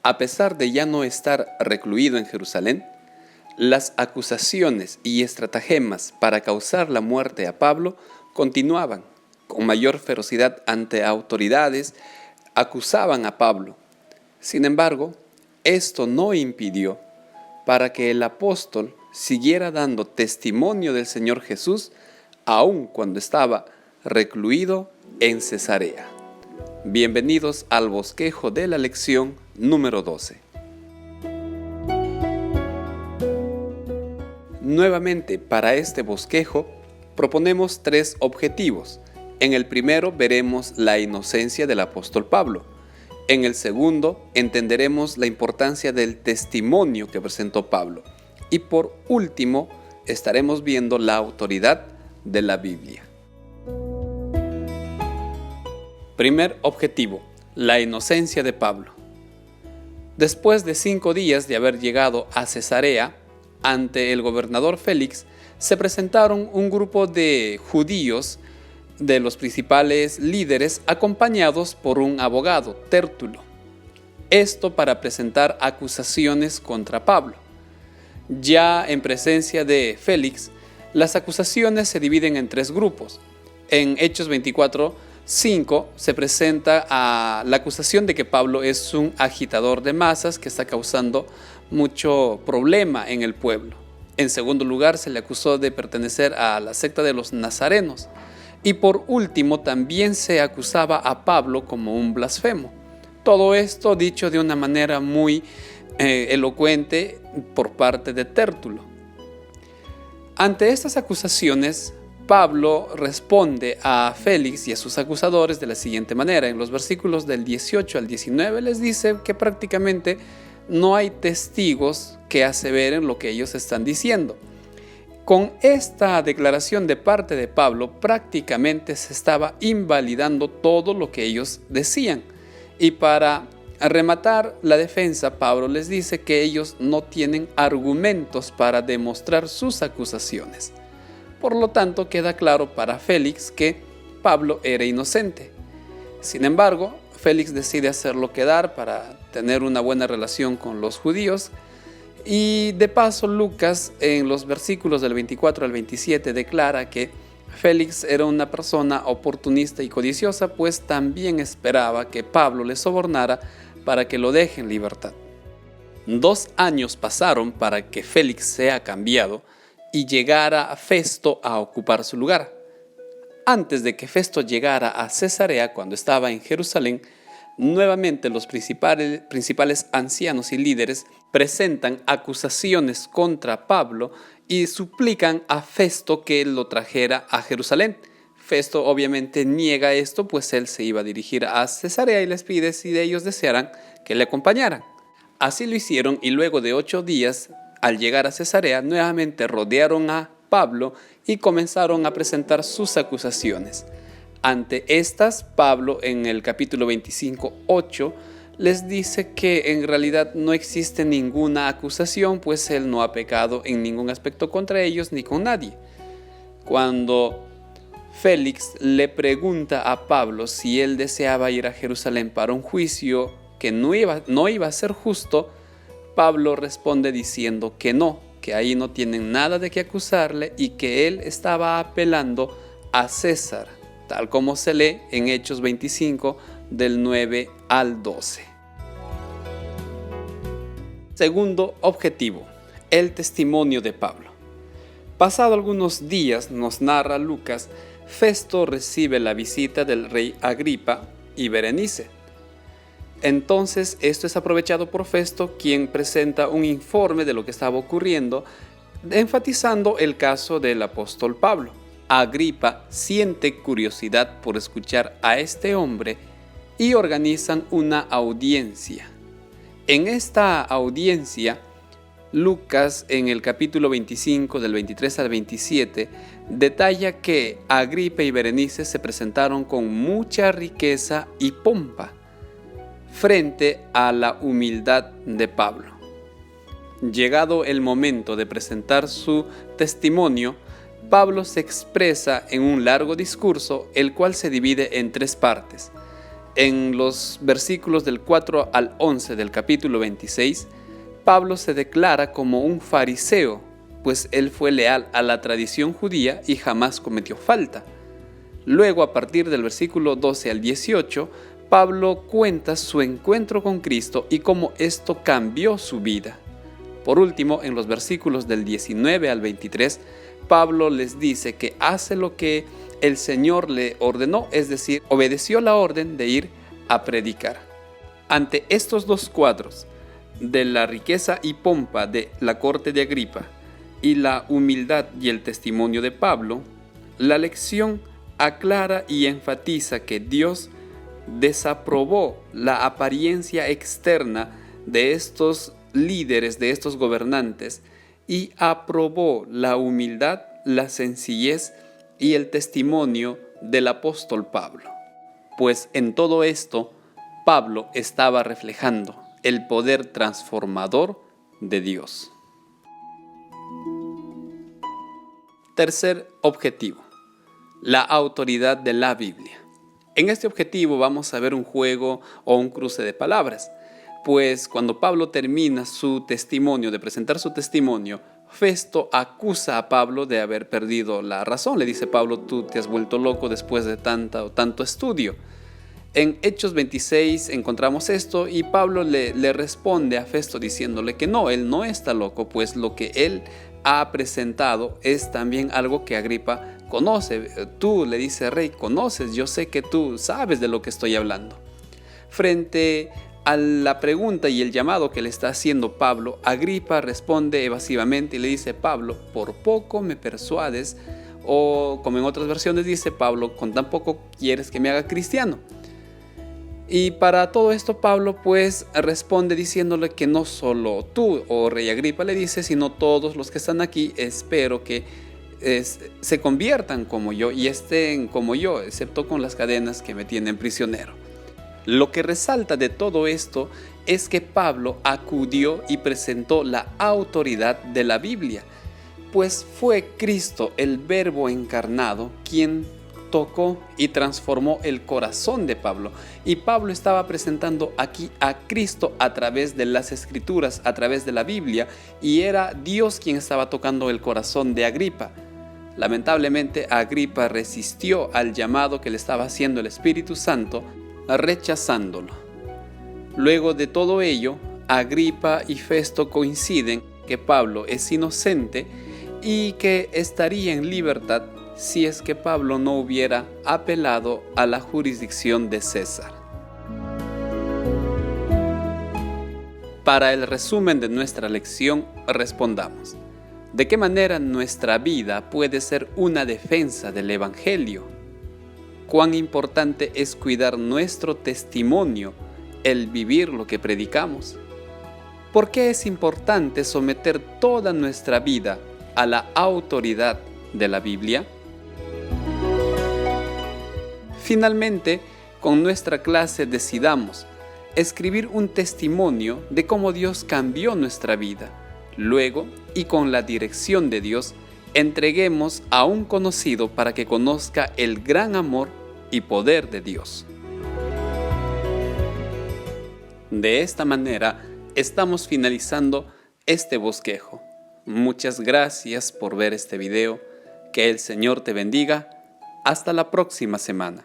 A pesar de ya no estar recluido en Jerusalén, las acusaciones y estratagemas para causar la muerte a Pablo continuaban. Con mayor ferocidad ante autoridades, acusaban a Pablo. Sin embargo, esto no impidió para que el apóstol siguiera dando testimonio del Señor Jesús, aun cuando estaba recluido en Cesarea. Bienvenidos al bosquejo de la lección número 12. Nuevamente, para este bosquejo, proponemos 3 objetivos. En el primero veremos la inocencia del apóstol Pablo. En el segundo, entenderemos la importancia del testimonio que presentó Pablo. Y por último, estaremos viendo la autoridad de la Biblia. Primer objetivo, la inocencia de Pablo. Después de 5 días de haber llegado a Cesarea, ante el gobernador Félix, se presentaron un grupo de judíos de los principales líderes acompañados por un abogado, Tértulo. Esto para presentar acusaciones contra Pablo. Ya en presencia de Félix, las acusaciones se dividen en 3 grupos. En Hechos 24:5 se presenta la acusación de que Pablo es un agitador de masas que está causando mucho problema en el pueblo. En segundo lugar, se le acusó de pertenecer a la secta de los nazarenos. Y por último, también se acusaba a Pablo como un blasfemo. Todo esto dicho de una manera muy elocuente por parte de Tértulo. Ante estas acusaciones, Pablo responde a Félix y a sus acusadores de la siguiente manera. En los versículos del 18 al 19 les dice que prácticamente no hay testigos que aseveren lo que ellos están diciendo. Con esta declaración de parte de Pablo, prácticamente se estaba invalidando todo lo que ellos decían. Y para rematar la defensa, Pablo les dice que ellos no tienen argumentos para demostrar sus acusaciones. Por lo tanto, queda claro para Félix que Pablo era inocente. Sin embargo, Félix decide hacerlo quedar para tener una buena relación con los judíos. Y de paso, Lucas, en los versículos del 24 al 27, declara que Félix era una persona oportunista y codiciosa, pues también esperaba que Pablo le sobornara para que lo deje en libertad. 2 años pasaron para que Félix sea cambiado y llegara Festo a ocupar su lugar. Antes de que Festo llegara a Cesarea, cuando estaba en Jerusalén, nuevamente los principales ancianos y líderes presentan acusaciones contra Pablo y suplican a Festo que lo trajera a Jerusalén. Festo obviamente niega esto, pues él se iba a dirigir a Cesarea y les pide si ellos desearan que le acompañaran. Así lo hicieron y luego de 8 días, al llegar a Cesarea, nuevamente rodearon a Pablo y comenzaron a presentar sus acusaciones. Ante estas, Pablo en el capítulo 25:8 les dice que en realidad no existe ninguna acusación, pues él no ha pecado en ningún aspecto contra ellos ni con nadie. Cuando Félix le pregunta a Pablo si él deseaba ir a Jerusalén para un juicio que no iba a ser justo, Pablo responde diciendo que no, que ahí no tienen nada de qué acusarle y que él estaba apelando a César, tal como se lee en Hechos 25 del 9 al 12. Segundo objetivo, el testimonio de Pablo. Pasado algunos días, nos narra Lucas, Festo recibe la visita del rey Agripa y Berenice. Entonces esto es aprovechado por Festo, quien presenta un informe de lo que estaba ocurriendo, enfatizando el caso del apóstol Pablo. Agripa siente curiosidad por escuchar a este hombre y organizan una audiencia. En esta audiencia, Lucas en el capítulo 25 del 23 al 27 detalla que Agripa y Berenice se presentaron con mucha riqueza y pompa frente a la humildad de Pablo. Llegado el momento de presentar su testimonio, Pablo se expresa en un largo discurso, el cual se divide en 3 partes. En los versículos del 4 al 11 del capítulo 26, Pablo se declara como un fariseo, pues él fue leal a la tradición judía y jamás cometió falta. Luego, a partir del versículo 12 al 18, Pablo cuenta su encuentro con Cristo y cómo esto cambió su vida. Por último, en los versículos del 19 al 23, Pablo les dice que hace lo que el Señor le ordenó, es decir, obedeció la orden de ir a predicar. Ante estos dos cuadros, de la riqueza y pompa de la corte de Agripa y la humildad y el testimonio de Pablo, la lección aclara y enfatiza que Dios desaprobó la apariencia externa de estos líderes, de estos gobernantes, y aprobó la humildad, la sencillez y el testimonio del apóstol Pablo. Pues en todo esto, Pablo estaba reflejando el poder transformador de Dios. Tercer objetivo: la autoridad de la Biblia. En este objetivo vamos a ver un juego o un cruce de palabras, pues cuando Pablo termina su testimonio, de presentar su testimonio, Festo acusa a Pablo de haber perdido la razón. Le dice: Pablo, tú te has vuelto loco después de tanto estudio. En Hechos 26 encontramos esto y Pablo le responde a Festo diciéndole que no, él no está loco, pues lo que él ha presentado es también algo que Agripa conoce. Tú, le dice: rey, conoces, yo sé que tú sabes de lo que estoy hablando. Frente a la pregunta y el llamado que le está haciendo Pablo, Agripa responde evasivamente y le dice: Pablo, por poco me persuades, o como en otras versiones dice Pablo, con tan poco quieres que me haga cristiano. Y para todo esto Pablo pues responde diciéndole que no solo tú, oh rey Agripa, le dice, sino todos los que están aquí, espero que se conviertan como yo y estén como yo, excepto con las cadenas que me tienen prisionero. Lo que resalta de todo esto es que Pablo acudió y presentó la autoridad de la Biblia, pues fue Cristo, el Verbo encarnado, quien tocó y transformó el corazón de Pablo. Y Pablo estaba presentando aquí a Cristo a través de las Escrituras, a través de la Biblia, y era Dios quien estaba tocando el corazón de Agripa. Lamentablemente, Agripa resistió al llamado que le estaba haciendo el Espíritu Santo, rechazándolo. Luego de todo ello, Agripa y Festo coinciden que Pablo es inocente y que estaría en libertad si es que Pablo no hubiera apelado a la jurisdicción de César. Para el resumen de nuestra lección, respondamos: ¿de qué manera nuestra vida puede ser una defensa del Evangelio? ¿Cuán importante es cuidar nuestro testimonio, el vivir lo que predicamos? ¿Por qué es importante someter toda nuestra vida a la autoridad de la Biblia? Finalmente, con nuestra clase decidamos escribir un testimonio de cómo Dios cambió nuestra vida. Luego, y con la dirección de Dios, entreguemos a un conocido para que conozca el gran amor y poder de Dios. De esta manera, estamos finalizando este bosquejo. Muchas gracias por ver este video. Que el Señor te bendiga. Hasta la próxima semana.